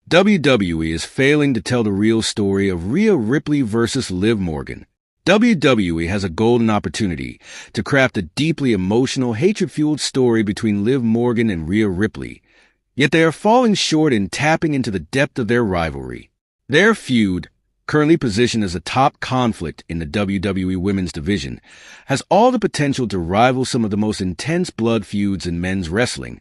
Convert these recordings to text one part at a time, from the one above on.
WWE is failing to tell the real story of Rhea Ripley versus Liv Morgan. WWE has a golden opportunity to craft a deeply emotional, hatred-fueled story between Liv Morgan and Rhea Ripley, yet they are falling short in tapping into the depth of their rivalry. Their feud, currently positioned as a top conflict in the WWE Women's Division, has all the potential to rival some of the most intense blood feuds in men's wrestling,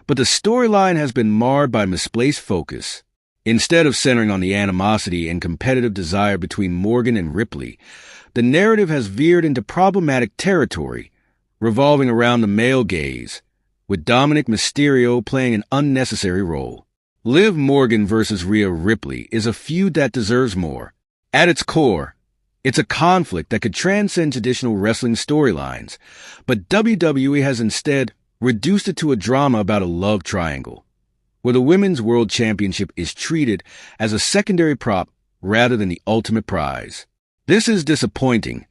but the storyline has been marred by misplaced focus. Instead of centering on the animosity and competitive desire between Morgan and Ripley, the narrative has veered into problematic territory, revolving around the male gaze, with Dominic Mysterio playing an unnecessary role. Liv Morgan versus Rhea Ripley is a feud that deserves more. At its core, it's a conflict that could transcend traditional wrestling storylines, but WWE has instead reduced it to a drama about a love triangle, where the Women's World Championship is treated as a secondary prop rather than the ultimate prize. This is disappointing,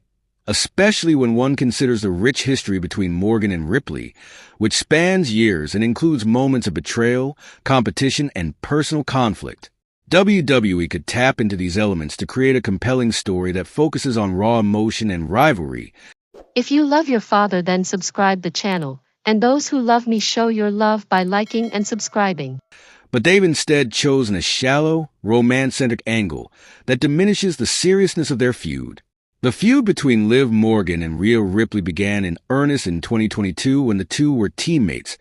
especially when one considers the rich history between Morgan and Ripley, which spans years and includes moments of betrayal, competition, and personal conflict. WWE could tap into these elements to create a compelling story that focuses on raw emotion and rivalry. If you love your father, then subscribe the channel, and those who love me show your love by liking and subscribing. But they've instead chosen a shallow, romance-centric angle that diminishes the seriousness of their feud. The feud between Liv Morgan and Rhea Ripley began in earnest in 2022 when the two were teammates,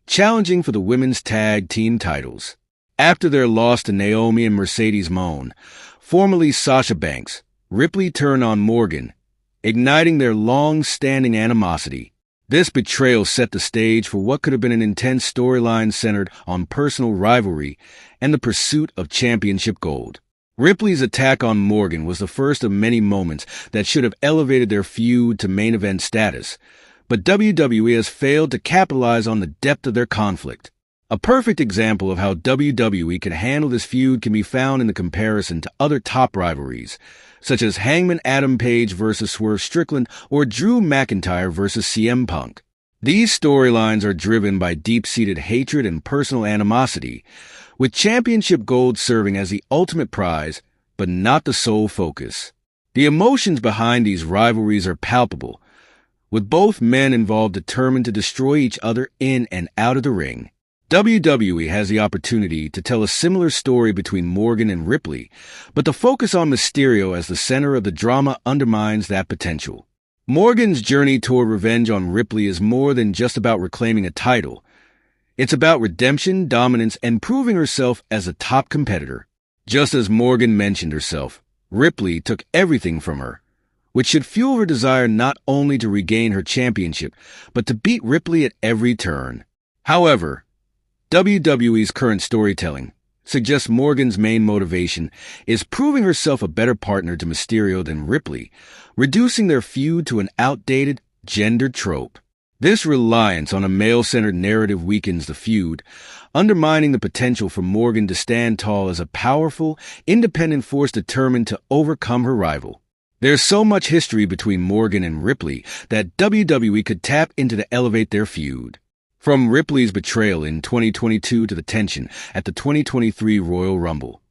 challenging for the women's tag team titles. After their loss to Naomi and Mercedes Moné, formerly Sasha Banks, Ripley turned on Morgan, igniting their long-standing animosity. This betrayal set the stage for what could have been an intense storyline centered on personal rivalry and the pursuit of championship gold. Ripley's attack on Morgan was the first of many moments that should have elevated their feud to main event status, but WWE has failed to capitalize on the depth of their conflict. A perfect example of how WWE can handle this feud can be found in the comparison to other top rivalries, such as Hangman Adam Page versus Swerve Strickland or Drew McIntyre versus CM Punk. These storylines are driven by deep-seated hatred and personal animosity, with championship gold serving as the ultimate prize, but not the sole focus. The emotions behind these rivalries are palpable, with both men involved determined to destroy each other in and out of the ring. WWE has the opportunity to tell a similar story between Morgan and Ripley, but the focus on Mysterio as the center of the drama undermines that potential. Morgan's journey toward revenge on Ripley is more than just about reclaiming a title. It's about redemption, dominance, and proving herself as a top competitor. Just as Morgan mentioned herself, Ripley took everything from her, which should fuel her desire not only to regain her championship, but to beat Ripley at every turn. However, WWE's current storytelling suggests Morgan's main motivation is proving herself a better partner to Mysterio than Ripley, reducing their feud to an outdated, gendered trope. This reliance on a male-centered narrative weakens the feud, undermining the potential for Morgan to stand tall as a powerful, independent force determined to overcome her rival. There's so much history between Morgan and Ripley that WWE could tap into to elevate their feud. From Ripley's betrayal in 2022 to the tension at the 2023 Royal Rumble,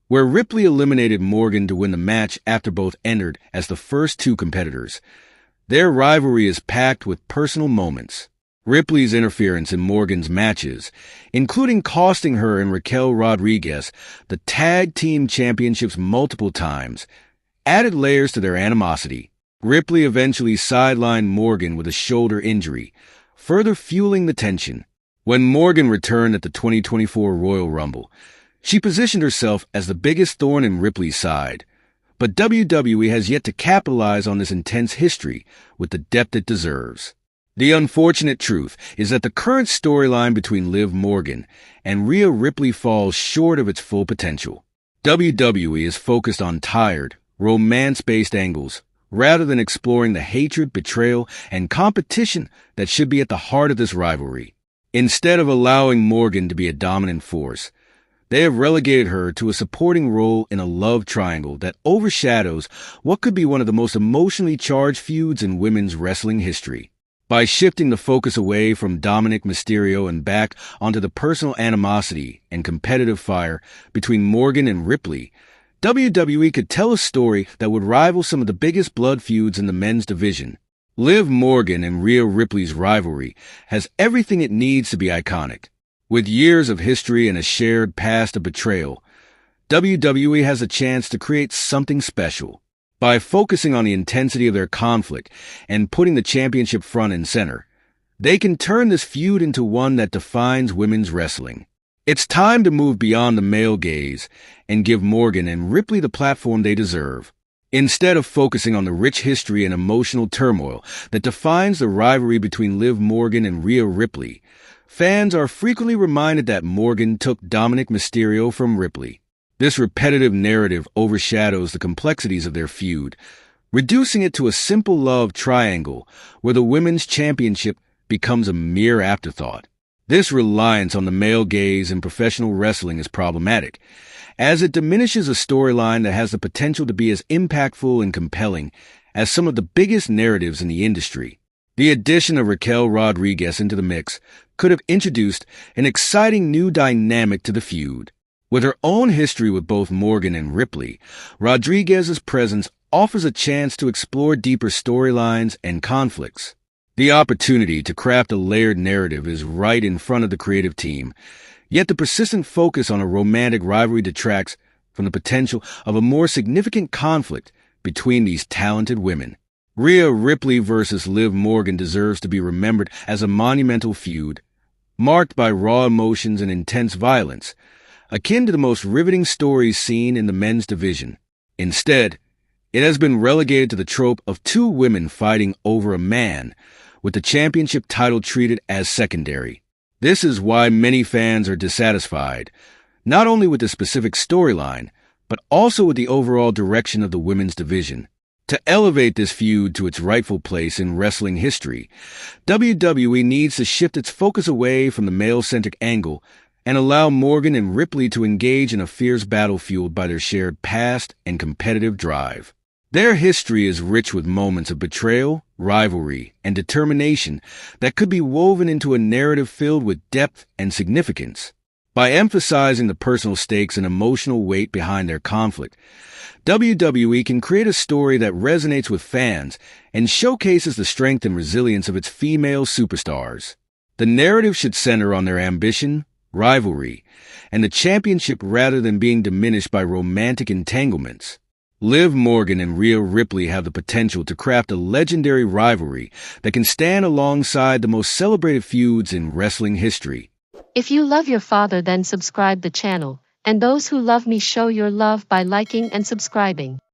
where Ripley eliminated Morgan to win the match after both entered as the first two competitors. Their rivalry is packed with personal moments. Ripley's interference in Morgan's matches, including costing her and Raquel Rodriguez the tag team championships multiple times, added layers to their animosity. Ripley eventually sidelined Morgan with a shoulder injury, further fueling the tension. When Morgan returned at the 2024 Royal Rumble, she positioned herself as the biggest thorn in Ripley's side. But WWE has yet to capitalize on this intense history with the depth it deserves. The unfortunate truth is that the current storyline between Liv Morgan and Rhea Ripley falls short of its full potential. WWE is focused on tired, romance-based angles, rather than exploring the hatred, betrayal, and competition that should be at the heart of this rivalry. Instead of allowing Morgan to be a dominant force, they have relegated her to a supporting role in a love triangle that overshadows what could be one of the most emotionally charged feuds in women's wrestling history. By shifting the focus away from Dominic Mysterio and back onto the personal animosity and competitive fire between Morgan and Ripley, WWE could tell a story that would rival some of the biggest blood feuds in the men's division. Liv Morgan and Rhea Ripley's rivalry has everything it needs to be iconic. With years of history and a shared past of betrayal, WWE has a chance to create something special. By focusing on the intensity of their conflict and putting the championship front and center, they can turn this feud into one that defines women's wrestling. It's time to move beyond the male gaze and give Morgan and Ripley the platform they deserve. Instead of focusing on the rich history and emotional turmoil that defines the rivalry between Liv Morgan and Rhea Ripley, fans are frequently reminded that Morgan took Dominic Mysterio from Ripley. This repetitive narrative overshadows the complexities of their feud, reducing it to a simple love triangle where the women's championship becomes a mere afterthought. This reliance on the male gaze in professional wrestling is problematic, as it diminishes a storyline that has the potential to be as impactful and compelling as some of the biggest narratives in the industry. The addition of Raquel Rodriguez into the mix could have introduced an exciting new dynamic to the feud. With her own history with both Morgan and Ripley, Rodriguez's presence offers a chance to explore deeper storylines and conflicts. The opportunity to craft a layered narrative is right in front of the creative team, yet the persistent focus on a romantic rivalry detracts from the potential of a more significant conflict between these talented women. Rhea Ripley versus Liv Morgan deserves to be remembered as a monumental feud, marked by raw emotions and intense violence, akin to the most riveting stories seen in the men's division. Instead, it has been relegated to the trope of two women fighting over a man, with the championship title treated as secondary. This is why many fans are dissatisfied, not only with the specific storyline, but also with the overall direction of the women's division. To elevate this feud to its rightful place in wrestling history, WWE needs to shift its focus away from the male-centric angle and allow Morgan and Ripley to engage in a fierce battle fueled by their shared past and competitive drive. Their history is rich with moments of betrayal, rivalry, and determination that could be woven into a narrative filled with depth and significance. By emphasizing the personal stakes and emotional weight behind their conflict, WWE can create a story that resonates with fans and showcases the strength and resilience of its female superstars. The narrative should center on their ambition, rivalry, and the championship rather than being diminished by romantic entanglements. Liv Morgan and Rhea Ripley have the potential to craft a legendary rivalry that can stand alongside the most celebrated feuds in wrestling history. If you love your father, then subscribe the channel, and those who love me show your love by liking and subscribing.